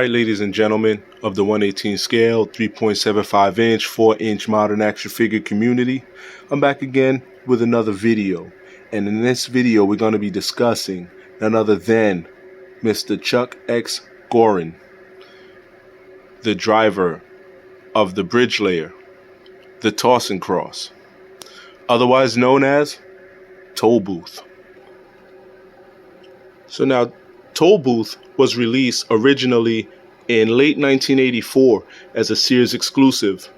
Alright, ladies and gentlemen of the 1/18 scale, 3.75 inch, 4-inch modern action figure community, I'm back again with another video. And in this video we're going to be discussing none other than Mr. Chuck X Gorin, the driver of the bridge layer, the Toss and Cross, otherwise known as Tollbooth. So now, Tollbooth was released originally in late 1984 as a Sears exclusive.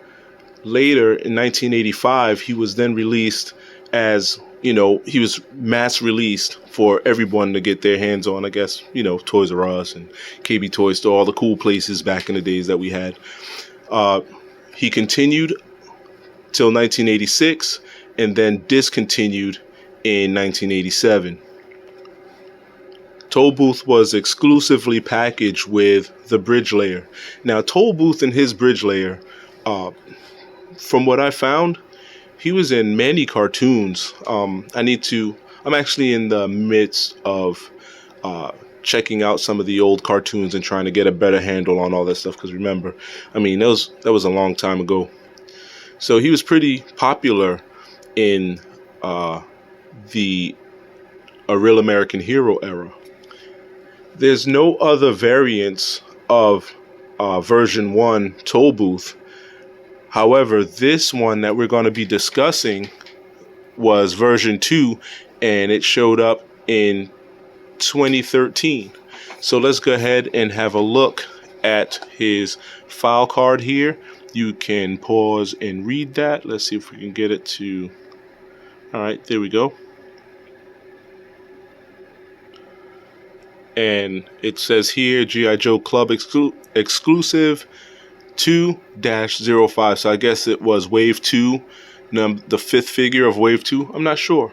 Later in 1985, he was then released as, he was mass released for everyone to get their hands on, I guess, Toys R Us and KB Toy Store, all the cool places back in the days that we had. He continued till 1986 and then discontinued in 1987. Tollbooth was exclusively packaged with the bridge layer. Now, Tollbooth and his bridge layer, from what I found, he was in many cartoons. I'm actually in the midst of checking out some of the old cartoons and trying to get a better handle on all that stuff. Because remember, that was a long time ago. So he was pretty popular in the A Real American Hero era. There's no other variants of version 1 Tollbooth. However, this one that we're going to be discussing was version 2, and it showed up in 2013. So let's go ahead and have a look at his file card here. You can pause and read that. Let's see if we can get it to... All right, there we go. And it says here, G.I. Joe Club exclusive 2-05. So I guess it was Wave 2, the fifth figure of Wave 2. I'm not sure.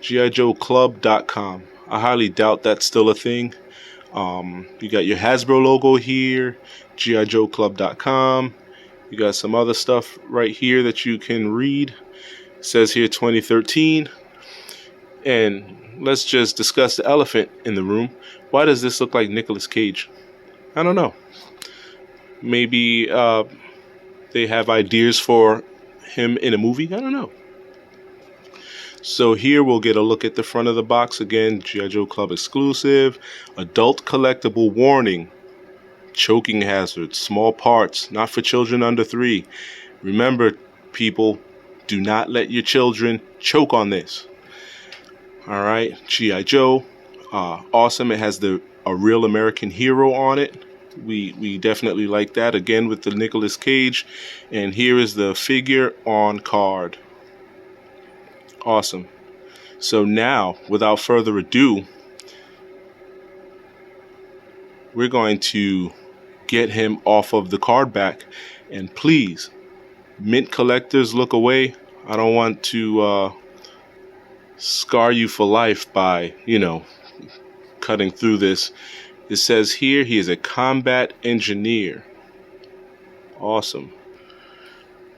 GIJoeClub.com. I highly doubt that's still a thing. You got your Hasbro logo here, GIJoeClub.com. You got some other stuff right here that you can read. It says here 2013. And let's just discuss the elephant in the room. Why does this look like Nicolas Cage? I don't know. Maybe they have ideas for him in a movie? I don't know. So here we'll get a look at the front of the box again. G.I. Joe Club exclusive. Adult collectible warning. Choking hazard. Small parts. Not for children under 3. Remember, people, do not let your children choke on this. Alright, G.I. Joe, awesome. It has A Real American Hero on it. We definitely like that, again with the Nicolas Cage. And here is the figure on card. Awesome. So now, without further ado, we're going to get him off of the card back. And please, mint collectors, look away. I don't want to scar you for life by, cutting through this. It says here he is a combat engineer. Awesome.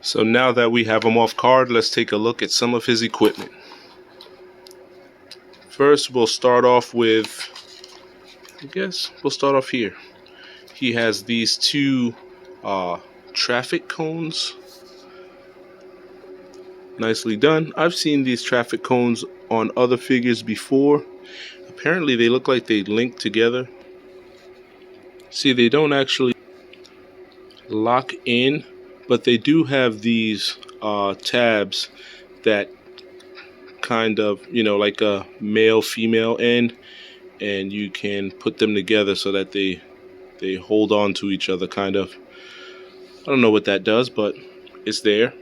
So now that we have him off card, let's take a look at some of his equipment. First, we'll start off with, here. He has these two traffic cones. Nicely done. I've seen these traffic cones on other figures before. Apparently they look like they link together. See, they don't actually lock in, but they do have these tabs that kind of, like a male-female end, and you can put them together so that they hold on to each other, kind of. I don't know what that does, but it's there.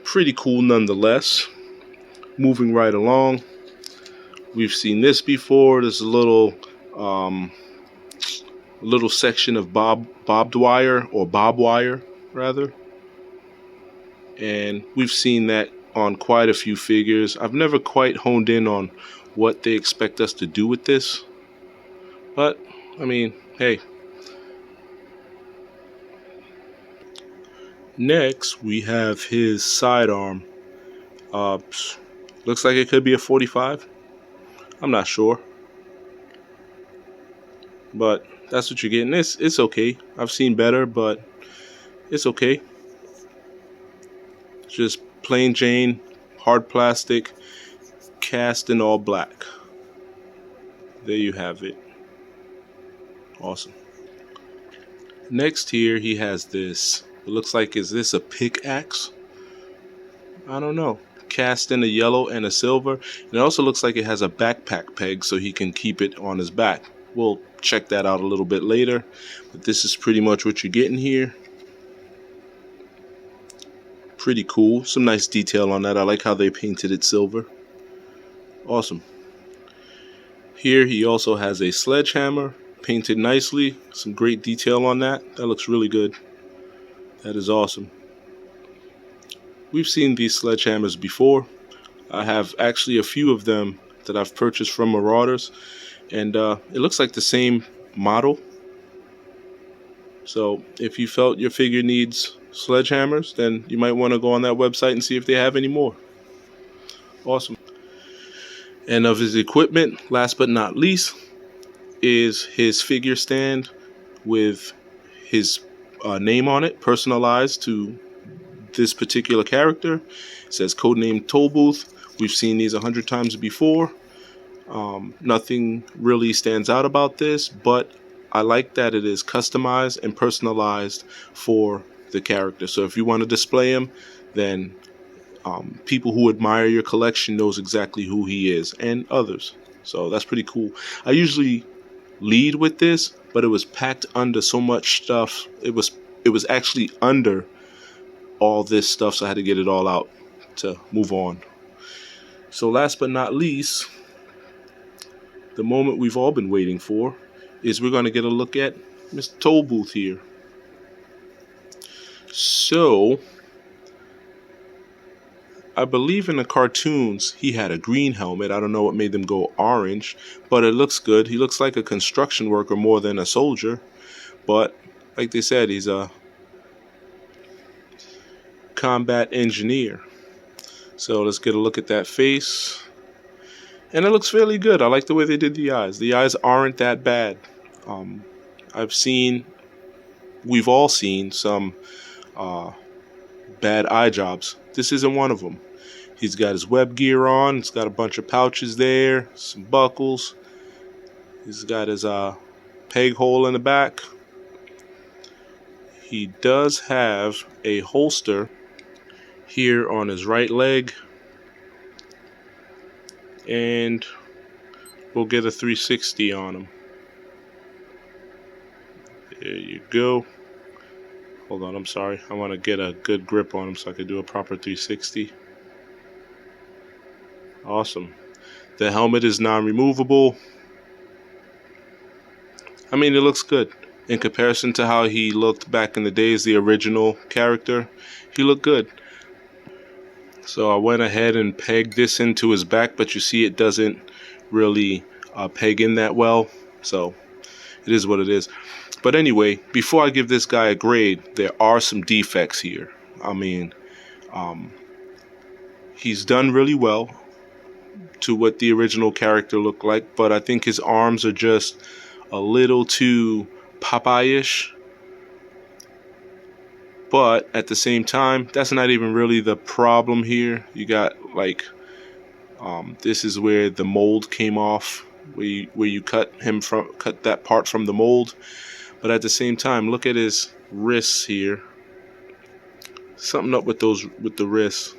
Pretty cool nonetheless. Moving right along, we've seen this before. There's a little section of barbed wire, or bob wire rather, and we've seen that on quite a few figures. I've never quite honed in on what they expect us to do with this, but hey. Next, we have his sidearm. Looks like it could be a 45. I'm not sure. But that's what you're getting. It's okay. I've seen better, but it's okay. Just plain Jane, hard plastic, cast in all black. There you have it. Awesome. Next here, he has this. It looks like, is this a pickaxe? I don't know. Cast in a yellow and a silver. And it also looks like it has a backpack peg so he can keep it on his back. We'll check that out a little bit later. But this is pretty much what you're getting here. Pretty cool. Some nice detail on that. I like how they painted it silver. Awesome. Here he also has a sledgehammer. Painted nicely. Some great detail on that. That looks really good. That is awesome. We've seen these sledgehammers before. I have actually a few of them that I've purchased from Marauders, and it looks like the same model. So if you felt your figure needs sledgehammers, then you might want to go on that website and see if they have any more. Awesome. And of his equipment, last but not least, is his figure stand with his name on it, personalized to this particular character. It says codename Tollbooth. We've seen these 100 times before. Nothing really stands out about this, but I like that it is customized and personalized for the character. So if you want to display him, then people who admire your collection knows exactly who he is, and others. So that's pretty cool. I usually lead with this, but it was packed under so much stuff. It was actually under all this stuff, so I had to get it all out to move on. So last but not least, the moment we've all been waiting for is we're going to get a look at Mr. Tollbooth here. So I believe in the cartoons he had a green helmet. I don't know what made them go orange, but it looks good. He looks like a construction worker more than a soldier, but like they said, he's a combat engineer. So let's get a look at that face, and it looks fairly good. I like the way they did the eyes. The eyes aren't that bad. We've all seen some bad eye jobs. This isn't one of them. He's got his web gear on. He's got a bunch of pouches there, some buckles. He's got his peg hole in the back. He does have a holster here on his right leg, and we'll get a 360 on him. There you go. Hold on, I'm sorry. I want to get a good grip on him so I can do a proper 360. Awesome. The helmet is non-removable. I mean, it looks good. In comparison to how he looked back in the days, the original character, he looked good. So I went ahead and pegged this into his back, but you see it doesn't really peg in that well. So it is what it is. But anyway, before I give this guy a grade, there are some defects here. I mean, he's done really well to what the original character looked like, but I think his arms are just a little too Popeye-ish. But at the same time, that's not even really the problem here. You got like, this is where the mold came off, where you cut that part from the mold. But at the same time, look at his wrists here. Something up with the wrists.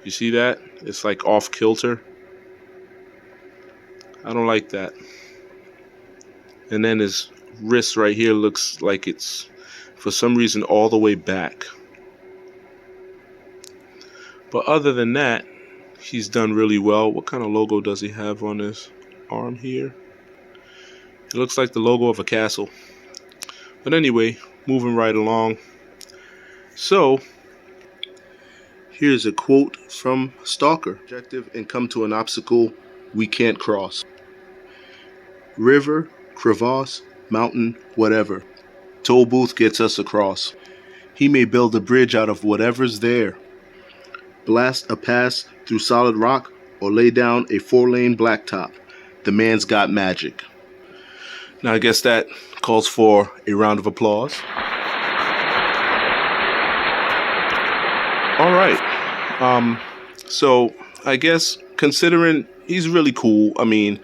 You see that? It's like off kilter. I don't like that. And then his wrist right here looks like it's, for some reason, all the way back. But other than that, he's done really well. What kind of logo does he have on his arm here? It looks like the logo of a castle. But anyway, moving right along. So, here's a quote from Stalker. Objective and come to an obstacle we can't cross. River, crevasse, mountain, whatever. Tollbooth gets us across. He may build a bridge out of whatever's there. Blast a pass through solid rock or lay down a 4-lane blacktop. The man's got magic. Now I guess that calls for a round of applause. All right. So I guess considering he's really cool, I mean,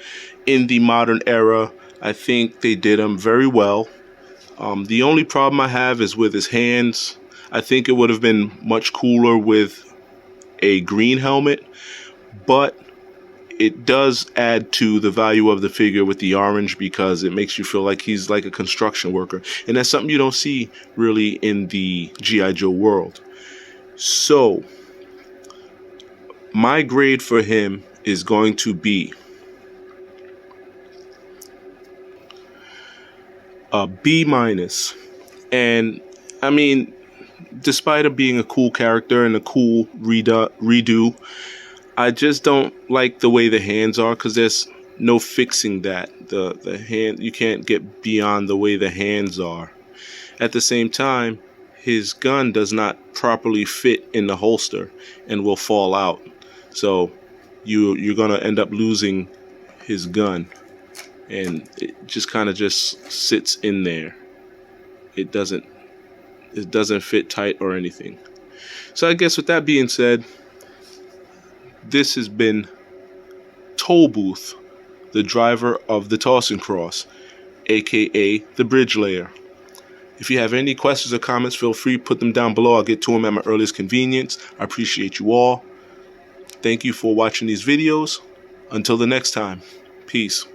in the modern era, I think they did him very well. The only problem I have is with his hands. I think it would have been much cooler with a green helmet, but it does add to the value of the figure with the orange because it makes you feel like he's like a construction worker. And that's something you don't see really in the G.I. Joe world. So, my grade for him is going to be a B minus. And I mean, despite it being a cool character and a cool redo, I just don't like the way the hands are because there's no fixing that. The hand, you can't get beyond the way the hands are. At the same time, his gun does not properly fit in the holster and will fall out. So you're gonna end up losing his gun, and it just kind of just sits in there. It doesn't fit tight or anything. So I guess with that being said, this has been Tollbooth, the driver of the Tossing Cross, aka the Bridge Layer. If you have any questions or comments, feel free to put them down below. I'll get to them at my earliest convenience. I appreciate you all. Thank you for watching these videos. Until the next time, peace.